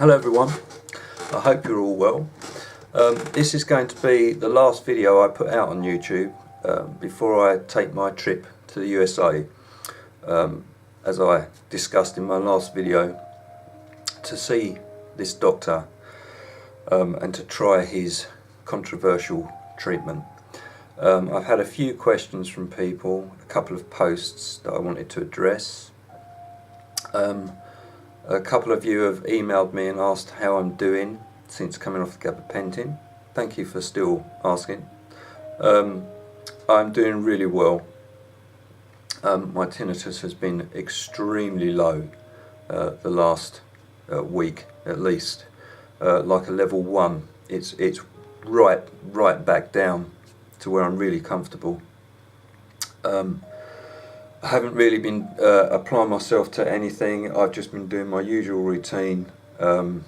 Hello everyone, I hope you're all well. This is going to be the last video I put out on YouTube before I take my trip to the USA, as I discussed in my last video, to see this doctor and to try his controversial treatment. I've had a few questions from people, a couple of posts that I wanted to address. A couple of you have emailed me and asked how I'm doing since coming off the Gabapentin. Thank you for still asking. I'm doing really well. My tinnitus has been extremely low the last week at least, like a level 1. It's right back down to where I'm really comfortable. I haven't really been applying myself to anything. I've just been doing my usual routine. I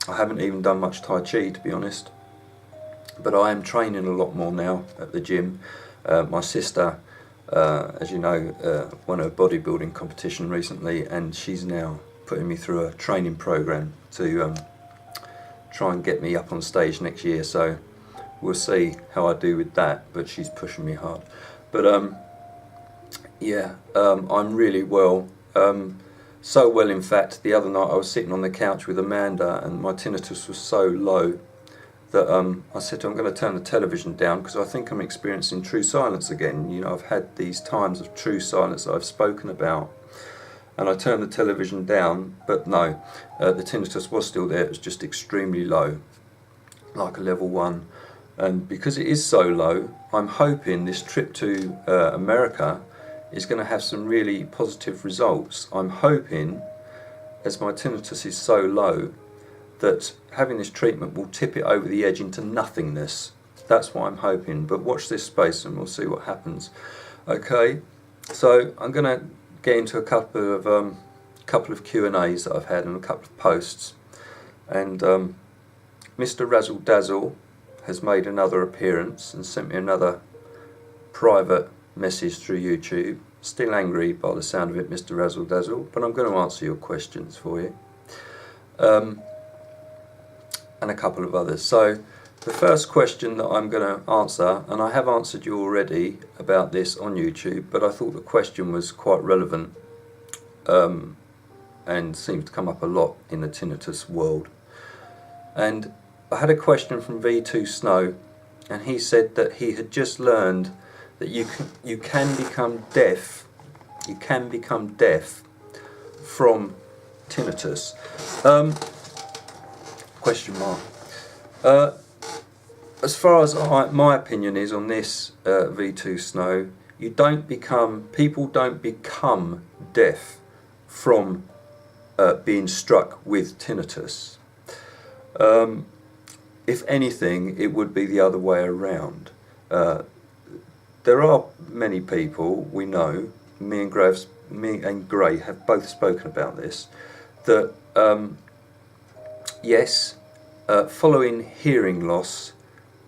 haven't even done much Taichi, to be honest, but I am training a lot more now at the gym. My sister, as you know, won a bodybuilding competition recently, and she's now putting me through a training program to try and get me up on stage next year. So we'll see how I do with that, but she's pushing me hard. But yeah, I'm really well. So well, in fact, the other night I was sitting on the couch with Amanda and my tinnitus was so low that I said to her, I'm going to turn the television down because I think I'm experiencing true silence again. You know, I've had these times of true silence that I've spoken about, and I turned the television down, but no, the tinnitus was still there. It was just extremely low, like a level 1. And because it is so low, I'm hoping this trip to America is going to have some really positive results. I'm hoping, as my tinnitus is so low, that having this treatment will tip it over the edge into nothingness. That's what I'm hoping, but watch this space and we'll see what happens. Okay, so I'm going to get into a couple of Q&As that I've had and a couple of posts. And Mr Razzle has made another appearance and sent me another private message through YouTube. Still angry by the sound of it, Mr Razzle, but I'm going to answer your questions for you, and a couple of others. So the first question that I'm going to answer, and I have answered you already about this on YouTube, but I thought the question was quite relevant and seems to come up a lot in the tinnitus world. And I had a question from V2 Snow, and he said that he had just learned that you can become deaf. You can become deaf from tinnitus. Question mark. As far as my opinion is on this, V2 Snow, people don't become deaf from being struck with tinnitus. If anything, it would be the other way around. There are many people we know, me and Gray have both spoken about this, that yes, following hearing loss,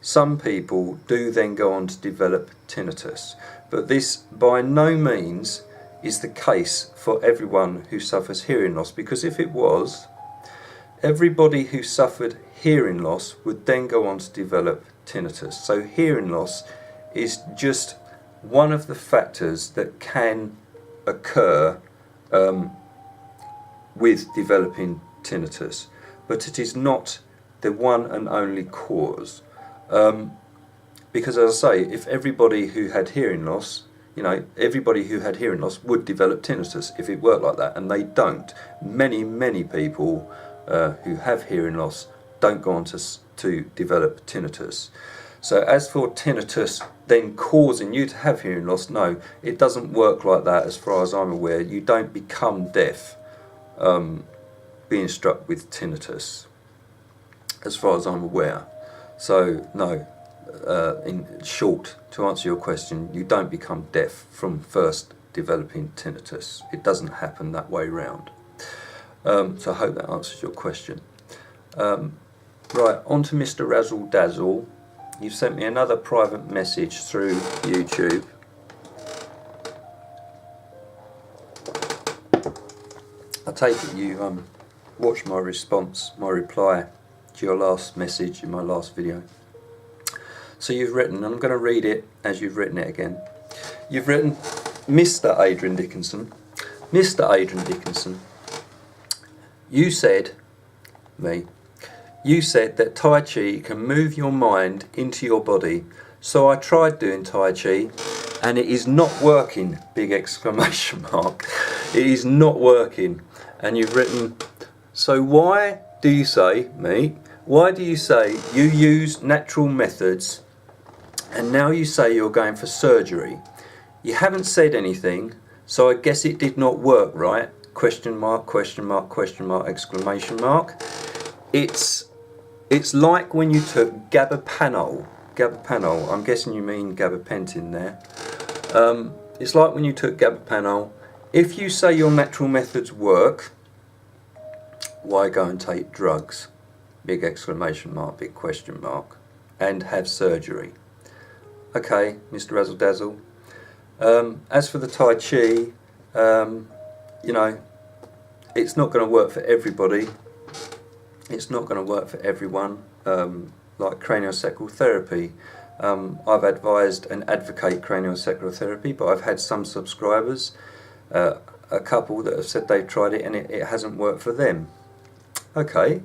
some people do then go on to develop tinnitus, but this by no means is the case for everyone who suffers hearing loss, because if it was, everybody who suffered hearing loss would then go on to develop tinnitus. So hearing loss is just one of the factors that can occur with developing tinnitus, but it is not the one and only cause. Because as I say, if everybody who had hearing loss, everybody who had hearing loss would develop tinnitus if it worked like that, and they don't. Many people who have hearing loss don't go on to develop tinnitus. So as for tinnitus then causing you to have hearing loss, no, it doesn't work like that as far as I'm aware. You don't become deaf being struck with tinnitus, as far as I'm aware. So no, in short, to answer your question, you don't become deaf from first developing tinnitus. It doesn't happen that way round. So I hope that answers your question. Right, on to Mr Razzle. You've sent me another private message through YouTube. I take it you watch my response, my reply to your last message in my last video. So you've written, I'm going to read it as you've written it again. You've written, Mr. Adrian Dickinson. Mr. Adrian Dickinson, you said that Taichi can move your mind into your body. So I tried doing Taichi and it is not working, big exclamation mark. It is not working. And you've written, so why do you say, why do you say you use natural methods and now you say you're going for surgery? You haven't said anything, so I guess it did not work, right? Question mark, question mark, question mark, exclamation mark. It's like when you took Gabapentin, I'm guessing you mean Gabapentin there. It's like when you took Gabapentin. If you say your natural methods work, why go and take drugs? Big exclamation mark, big question mark, and have surgery. Okay, Mr. Razzle Dazzle. As for the Taichi, you know, it's not going to work for everybody. It's not going to work for everyone. Like craniosacral therapy, I've advised and advocate craniosacral therapy, but I've had some subscribers, a couple that have said they've tried it and it hasn't worked for them. Okay,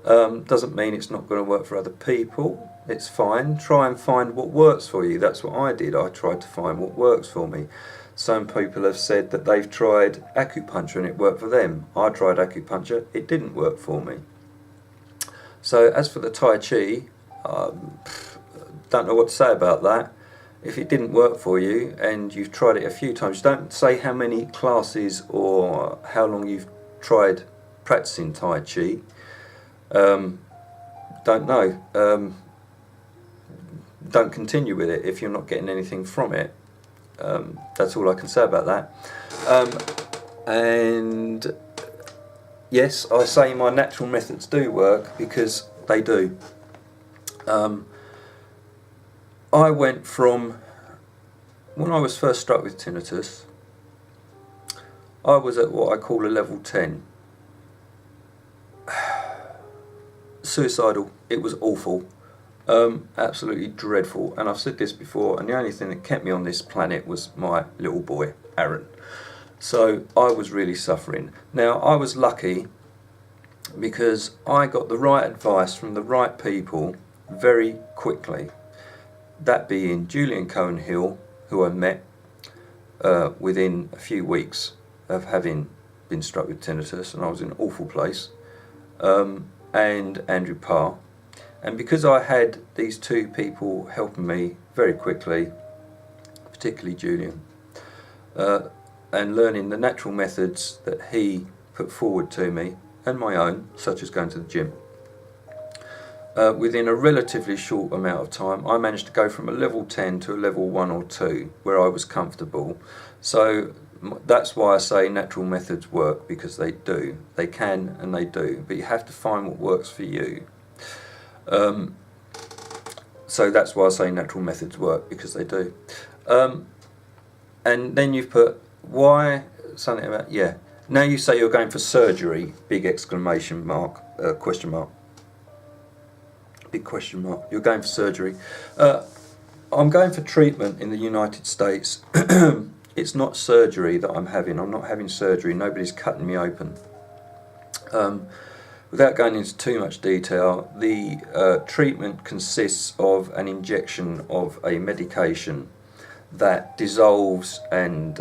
doesn't mean it's not going to work for other people. It's fine. Try and find what works for you. That's what I did. I tried to find what works for me. Some people have said that they've tried acupuncture and it worked for them. I tried acupuncture, it didn't work for me. So as for the Taichi, don't know what to say about that. If it didn't work for you and you've tried it a few times, don't say how many classes or how long you've tried practicing Taichi. Don't know. Don't continue with it if you're not getting anything from it. That's all I can say about that. And yes, I say my natural methods do work because they do. I went from, when I was first struck with tinnitus, I was at what I call a level 10. Suicidal. It was awful. Absolutely dreadful. And I've said this before, and the only thing that kept me on this planet was my little boy, Aaron. So I was really suffering. Now, I was lucky because I got the right advice from the right people very quickly. That being Julian Cohen-Hill, who I met within a few weeks of having been struck with tinnitus, and I was in an awful place, and Andrew Parr. And because I had these two people helping me very quickly, particularly Julian, and learning the natural methods that he put forward to me, and my own, such as going to the gym, within a relatively short amount of time, I managed to go from a level 10 to a level 1 or 2, where I was comfortable. So that's why I say natural methods work, because they do. They can and they do, but you have to find what works for you. So that's why I say natural methods work, because they do. And then you've put, why, something about, yeah. Now you say you're going for surgery, big exclamation mark, question mark. Big question mark. You're going for surgery. I'm going for treatment in the United States. It's not surgery that I'm having. I'm not having surgery. Nobody's cutting me open. Without going into too much detail, the treatment consists of an injection of a medication that dissolves and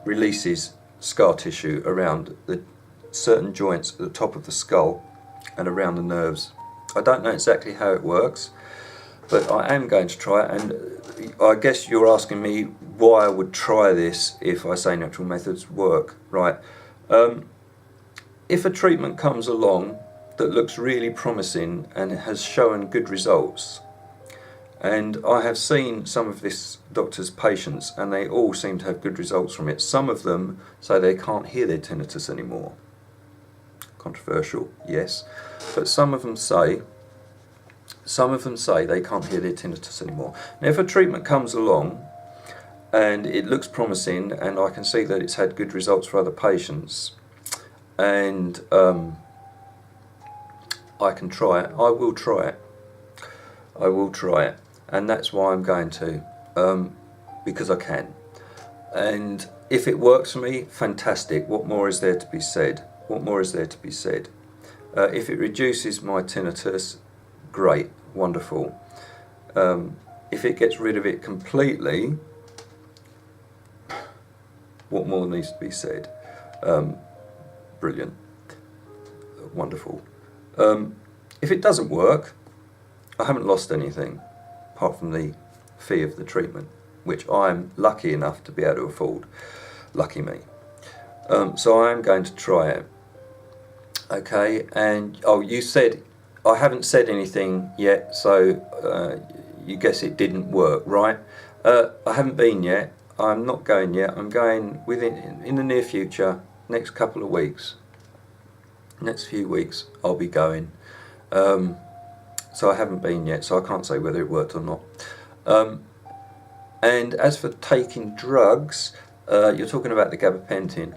releases scar tissue around the certain joints at the top of the skull and around the nerves. I don't know exactly how it works, but I am going to try it, and I guess you're asking me why I would try this if I say natural methods work, right? If a treatment comes along that looks really promising and has shown good results, and I have seen some of this doctor's patients and they all seem to have good results from it. Some of them say they can't hear their tinnitus anymore. Controversial, yes, but some of them say they can't hear their tinnitus anymore. Now, if a treatment comes along and it looks promising and I can see that it's had good results for other patients, and I can try it. I will try it. I will try it, and that's why I'm going to, because I can. And if it works for me, fantastic. What more is there to be said? What more is there to be said? If it reduces my tinnitus, great, wonderful. If it gets rid of it completely, what more needs to be said? Brilliant, wonderful. If it doesn't work, I haven't lost anything apart from the fee of the treatment, which I'm lucky enough to be able to afford. Lucky me. So I am going to try it. Okay, and oh, you said I haven't said anything yet, so you guess it didn't work, right? I haven't been yet. I'm not going yet. I'm going in the near future, next couple of weeks. Next few weeks, I'll be going. So I haven't been yet, so I can't say whether it worked or not. And as for taking drugs, you're talking about the gabapentin.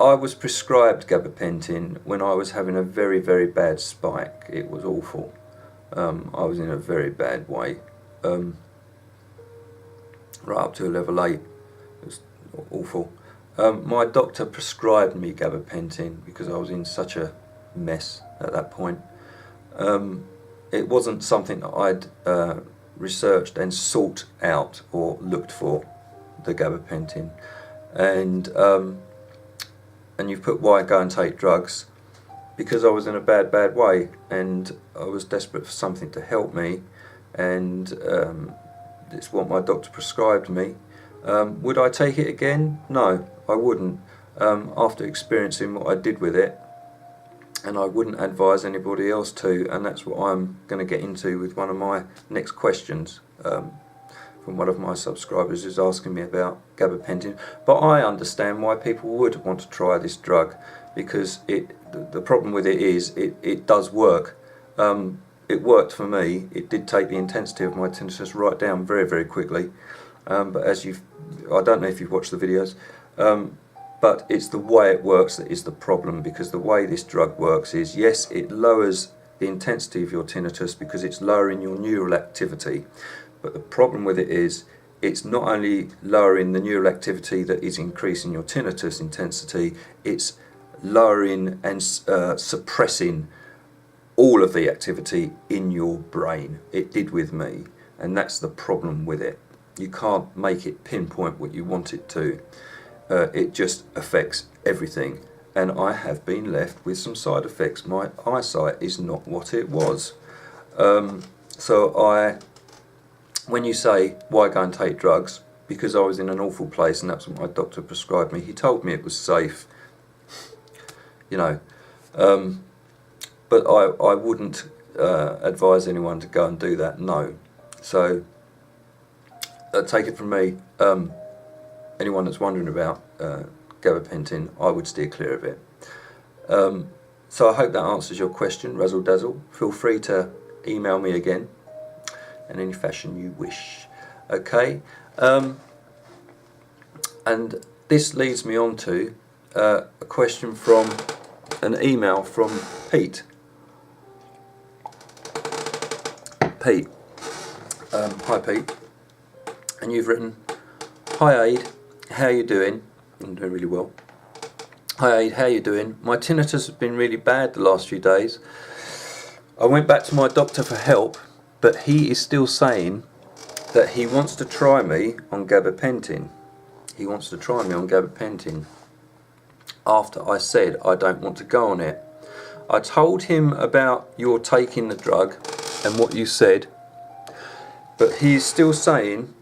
I was prescribed gabapentin when I was having a very, very bad spike. It was awful. I was in a very bad way. Right up to a level 8. It was awful. My doctor prescribed me gabapentin because I was in such a mess at that point. It wasn't something that I'd researched and sought out or looked for, the gabapentin. And you've put why go and take drugs, because I was in a bad way and I was desperate for something to help me, and it's what my doctor prescribed me. Would I take it again? No, I wouldn't, after experiencing what I did with it, and I wouldn't advise anybody else to, and that's what I'm going to get into with one of my next questions from one of my subscribers who's asking me about gabapentin. But I understand why people would want to try this drug, because the problem with it is it does work. It worked for me. It did take the intensity of my tinnitus right down very, very quickly. But I don't know if you've watched the videos, but it's the way it works that is the problem, because the way this drug works is, yes, it lowers the intensity of your tinnitus because it's lowering your neural activity. But the problem with it is, it's not only lowering the neural activity that is increasing your tinnitus intensity, it's lowering and suppressing all of the activity in your brain. It did with me, and that's the problem with it. You can't make it pinpoint what you want it to. It just affects everything, and I have been left with some side effects. My eyesight is not what it was. When you say why go and take drugs, because I was in an awful place and that's what my doctor prescribed me. He told me it was safe, you know, but I wouldn't advise anyone to go and do that, no. So take it from me, anyone that's wondering about gabapentin, I would steer clear of it. So I hope that answers your question, Razzle Dazzle. Feel free to email me again in any fashion you wish. Okay, and this leads me on to a question from an email from Pete. Hi Pete, and you've written, "Hi Aid, how you doing?" I'm doing really well. "Hi Aid, how you doing? My tinnitus has been really bad the last few days. I went back to my doctor for help, but he is still saying that he wants to try me on gabapentin. He wants to try me on gabapentin after I said I don't want to go on it. I told him about your taking the drug and what you said, but he's still saying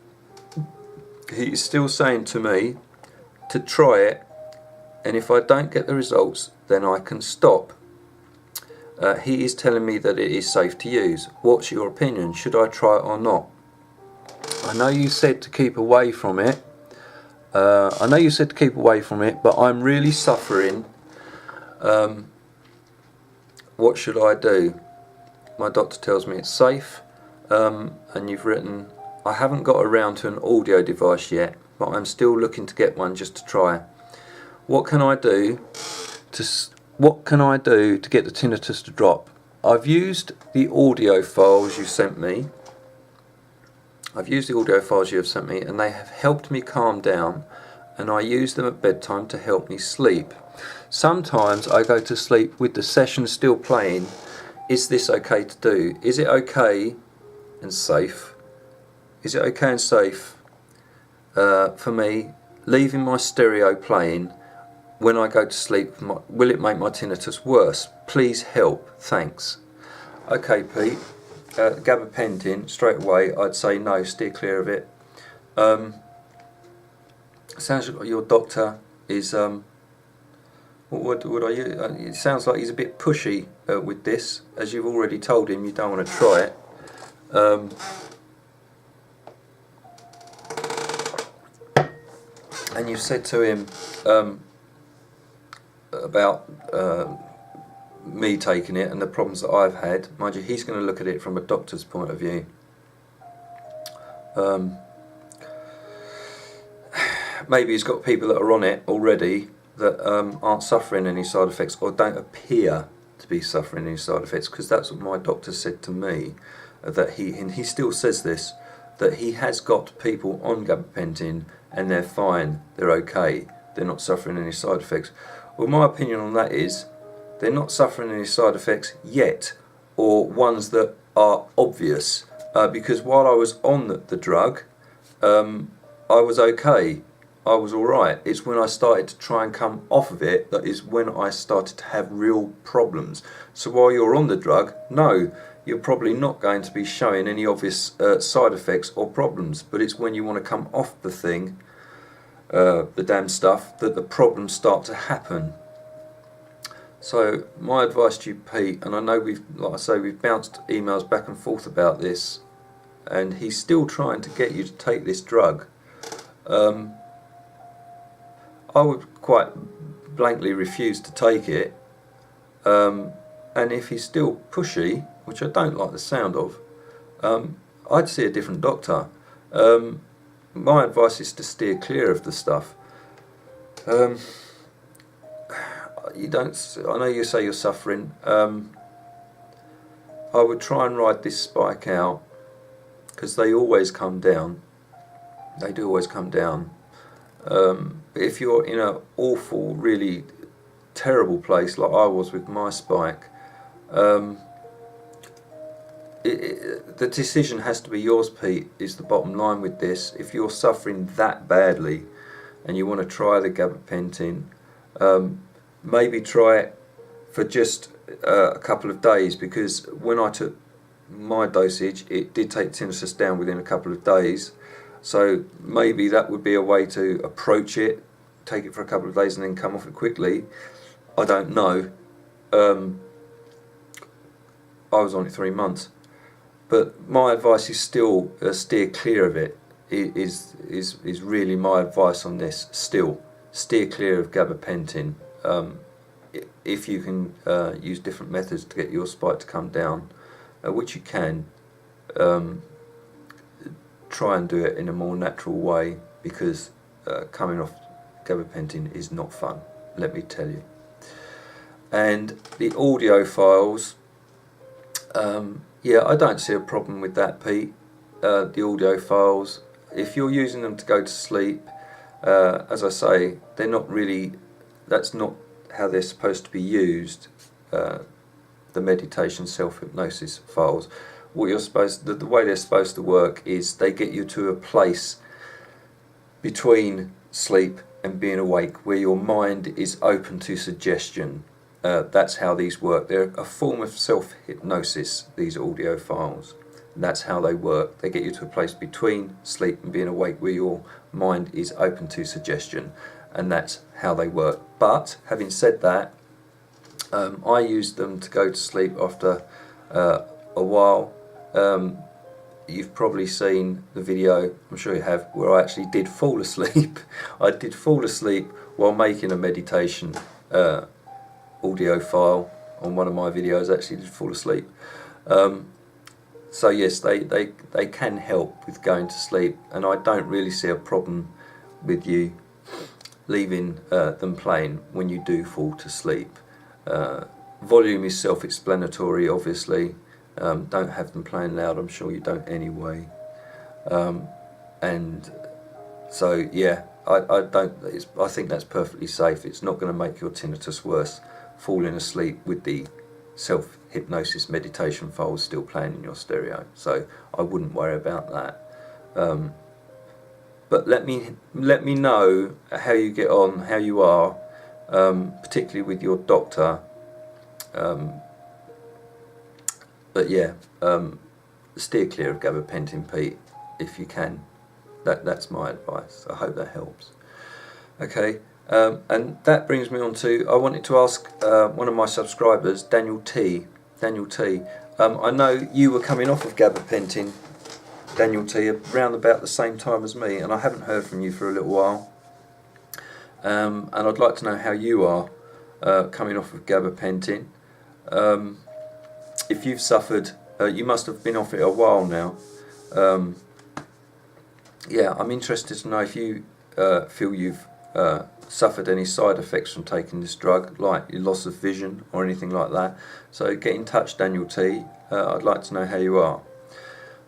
to me to try it, and if I don't get the results, then I can stop. He is telling me that it is safe to use. What's your opinion? Should I try it or not? I know you said to keep away from it. But I'm really suffering. What should I do? My doctor tells me it's safe." And you've written, "I haven't got around to an audio device yet, but I'm still looking to get one just to try. What can I do what can I do to get the tinnitus to drop? I've used the audio files you sent me. I've used the audio files you have sent me, and they have helped me calm down, and I use them at bedtime to help me sleep. Sometimes I go to sleep with the session still playing. Is this okay to do? Is it okay and safe? Is it okay and safe for me leaving my stereo playing when I go to sleep? Will it make my tinnitus worse? Please help, thanks. Okay, Pete, Gabapentin, straight away I'd say no, steer clear of it. Sounds like your doctor is, what would I use? It sounds like he's a bit pushy with this, as you've already told him you don't want to try it. And you've said to him about me taking it and the problems that I've had. Mind you, he's going to look at it from a doctor's point of view. Maybe he's got people that are on it already that aren't suffering any side effects, or don't appear to be suffering any side effects, because that's what my doctor said to me, that and he still says this, that he has got people on Gabapentin and they're fine, they're okay, they're not suffering any side effects. Well, my opinion on that is they're not suffering any side effects yet, or ones that are obvious, because while I was on the drug, I was okay, I was alright. It's when I started to try and come off of it that is when I started to have real problems. So while you're on the drug, no, you're probably not going to be showing any obvious side effects or problems, but it's when you want to come off the thing, the damn stuff, that the problems start to happen. So my advice to you, Pete, and I know like I say, we've bounced emails back and forth about this, and he's still trying to get you to take this drug. I would quite blankly refuse to take it, and if he's still pushy, which I don't like the sound of, I'd see a different doctor. My advice is to steer clear of the stuff. I know you say you're suffering. I would try and ride this spike out, because they always come down. They do always come down. But if you're in an awful, really terrible place like I was with my spike, the decision has to be yours, Pete, is the bottom line with this. If you're suffering that badly and you want to try the Gabapentin, maybe try it for just a couple of days, because when I took my dosage it did take tinnitus down within a couple of days. So maybe that would be a way to approach it, take it for a couple of days and then come off it quickly. I don't know. I was on it 3 months. But my advice is still steer clear of it. Is really my advice on this. Still steer clear of Gabapentin. If you can use different methods to get your spike to come down, which you can, try and do it in a more natural way, because coming off Gabapentin is not fun, let me tell you. And the audio files, yeah, I don't see a problem with that, Pete. The audio files, if you're using them to go to sleep, as I say, they're not really, that's not how they're supposed to be used, the meditation self-hypnosis files. What you're supposed, the way they're supposed to work is they get you to a place between sleep and being awake where your mind is open to suggestion. That's how these work. They're a form of self-hypnosis, these audio files. And that's how they work. They get you to a place between sleep and being awake where your mind is open to suggestion, and that's how they work. But having said that, I used them to go to sleep after a while. You've probably seen the video, I'm sure you have, where I actually did fall asleep. I did fall asleep while making a meditation audio file on one of my videos. I actually did fall asleep. So yes, they can help with going to sleep, and I don't really see a problem with you leaving them playing when you do fall to sleep. Volume is self-explanatory, obviously. Don't have them playing loud, I'm sure you don't anyway. And so yeah, I think that's perfectly safe. It's not going to make your tinnitus worse falling asleep with the self-hypnosis meditation files still playing in your stereo, so I wouldn't worry about that. But let me know how you get on, how you are, particularly with your doctor. But yeah, steer clear of gabapentin, Pete, if you can. That's my advice. I hope that helps. Okay, and that brings me on to, I wanted to ask one of my subscribers, Daniel T. I know you were coming off of gabapentin, Daniel T, around about the same time as me, and I haven't heard from you for a little while. And I'd like to know how you are coming off of gabapentin. If you've suffered, you must have been off it a while now. Yeah, I'm interested to know if you feel you've suffered any side effects from taking this drug, like loss of vision or anything like that. So get in touch, Daniel T. I'd like to know how you are.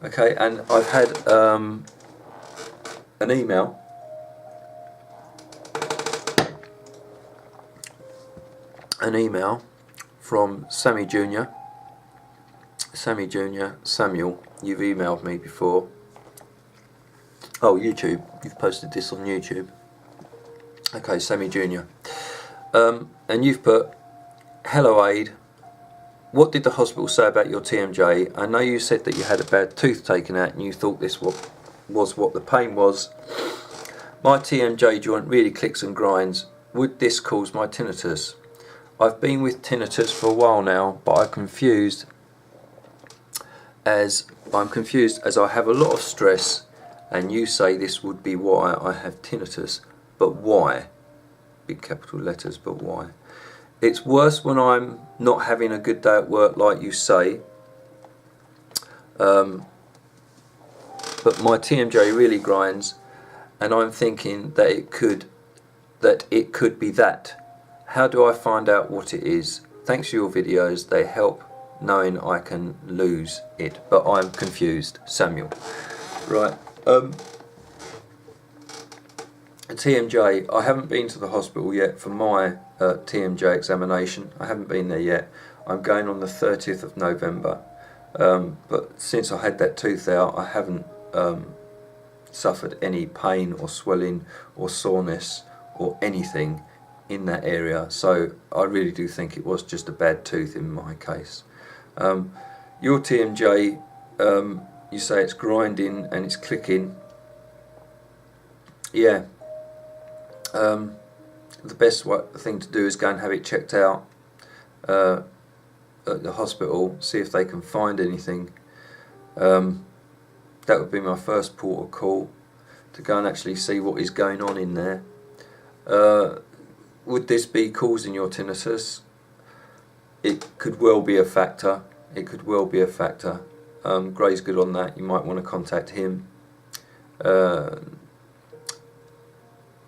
Okay, and I've had an email from Sammy Jr. Samuel, you've emailed me before. Oh, YouTube, you've posted this on YouTube. Okay, Sammy Jr. And you've put, hello Aid, what did the hospital say about your TMJ? I know you said that you had a bad tooth taken out and you thought this was what the pain was. My TMJ joint really clicks and grinds. Would this cause my tinnitus? I've been with tinnitus for a while now, but I'm confused as I have a lot of stress, and you say this would be why I have tinnitus. But why? Big capital letters, but why? It's worse when I'm not having a good day at work, like you say. But my TMJ really grinds, and I'm thinking that it could be that. How do I find out what it is? Thanks for your videos, they help knowing I can lose it, but I'm confused. Samuel. Right. TMJ, I haven't been to the hospital yet for my TMJ examination. I haven't been there yet. I'm going on the 30th of November. But since I had that tooth out, I haven't suffered any pain or swelling or soreness or anything in that area. So I really do think it was just a bad tooth in my case. Your TMJ, you say it's grinding and it's clicking. Yeah. The best thing to do is go and have it checked out at the hospital, see if they can find anything. That would be my first port of call, to go and actually see what is going on in there. Would this be causing your tinnitus? It could well be a factor. It could well be a factor. Gray's good on that. You might want to contact him.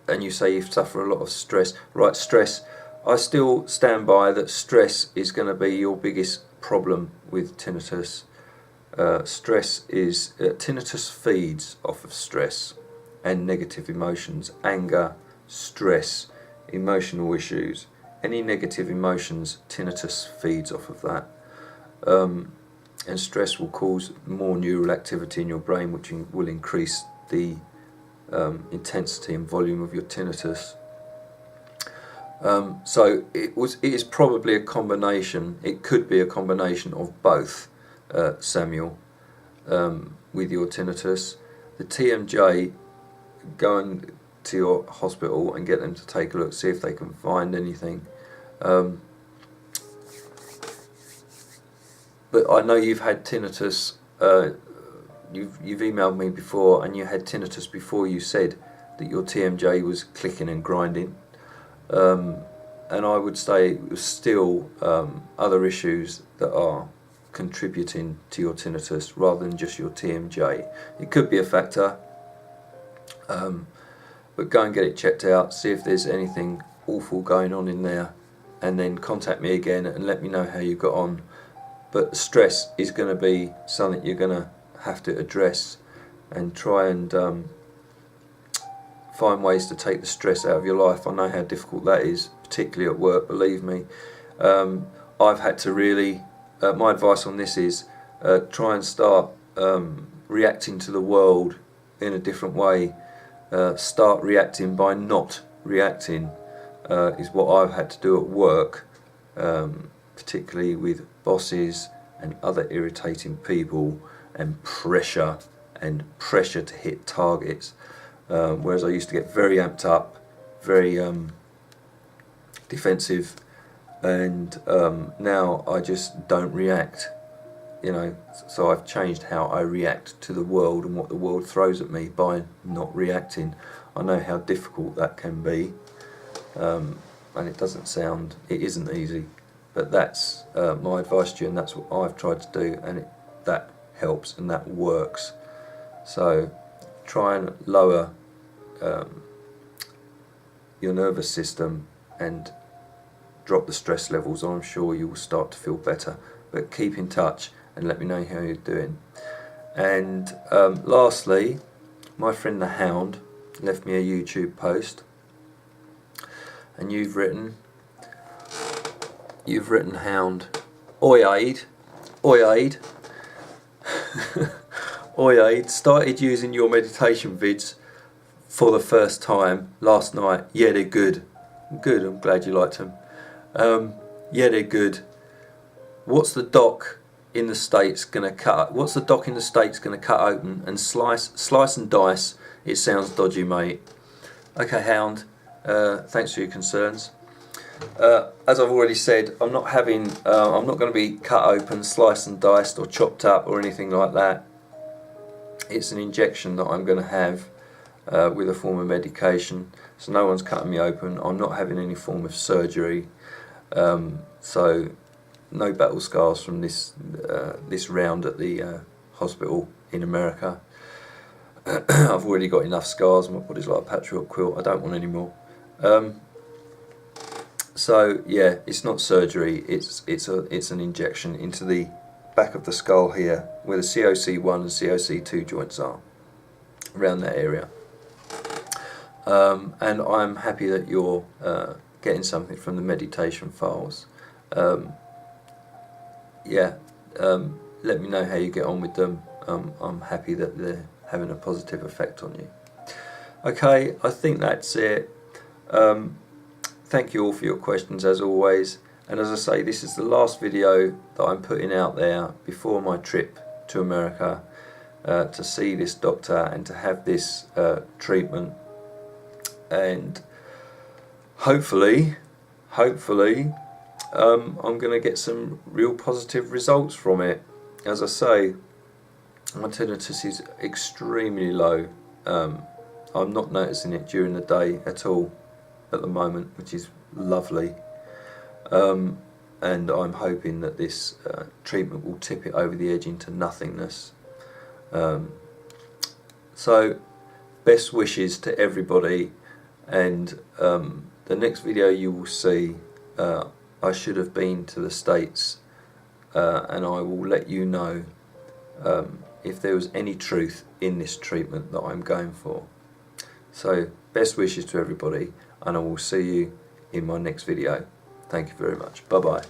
And you say you suffer a lot of stress. Right, stress. I still stand by that stress is going to be your biggest problem with tinnitus. Tinnitus feeds off of stress and negative emotions, anger, stress, emotional issues. Any negative emotions, tinnitus feeds off of that. And stress will cause more neural activity in your brain, which will increase the intensity and volume of your tinnitus. So it is probably a combination. It could be a combination of both, Samuel, with your tinnitus. The TMJ, go to your hospital and get them to take a look, see if they can find anything. But I know you've had tinnitus. You've emailed me before, and you had tinnitus before you said that your TMJ was clicking and grinding. And I would say it was still other issues that are contributing to your tinnitus rather than just your TMJ. It could be a factor, but go and get it checked out, see if there's anything awful going on in there, and then contact me again and let me know how you got on. But stress is going to be something you're going to have to address, and try and find ways to take the stress out of your life. I know how difficult that is, particularly at work, believe me. I've had to really, my advice on this is try and start reacting to the world in a different way. Start reacting by not reacting is what I've had to do at work, particularly with bosses and other irritating people, and pressure to hit targets. Whereas I used to get very amped up, very defensive, and now I just don't react, you know. So I've changed how I react to the world and what the world throws at me by not reacting. I know how difficult that can be, and it isn't easy, but that's my advice to you, and that's what I've tried to do, and that helps and that works. So try and lower your nervous system and drop the stress levels. I'm sure you will start to feel better, but keep in touch and let me know how you're doing. And lastly, my friend the Hound left me a YouTube post, and you've written, Hound, oi Aid, oi Aid, started using your meditation vids for the first time last night. Yeah, they're good. Good, I'm glad you liked them. Yeah, they're good. What's the doc in the States gonna cut? What's the doc in the States gonna cut open and slice and dice? It sounds dodgy, mate. Okay, Hound. Thanks for your concerns. As I've already said, I'm not going to be cut open, sliced and diced, or chopped up, or anything like that. It's an injection that I'm going to have with a form of medication. So no one's cutting me open. I'm not having any form of surgery. So no battle scars from this round at the hospital in America. I've already got enough scars. My body's like a patchwork quilt. I don't want any more. So yeah, it's not surgery. It's an injection into the back of the skull here, where the COC1 and COC2 joints are, around that area. And I'm happy that you're getting something from the meditation files. Yeah, let me know how you get on with them. I'm happy that they're having a positive effect on you. Okay, I think that's it. Thank you all for your questions as always, and as I say, this is the last video that I'm putting out there before my trip to America to see this doctor and to have this treatment, and hopefully I'm going to get some real positive results from it. As I say, my tinnitus is extremely low. I'm not noticing it during the day at all at the moment, which is lovely, and I'm hoping that this treatment will tip it over the edge into nothingness. So best wishes to everybody, and the next video you will see, I should have been to the States, and I will let you know if there was any truth in this treatment that I'm going for. So best wishes to everybody, and I will see you in my next video. Thank you very much. Bye bye.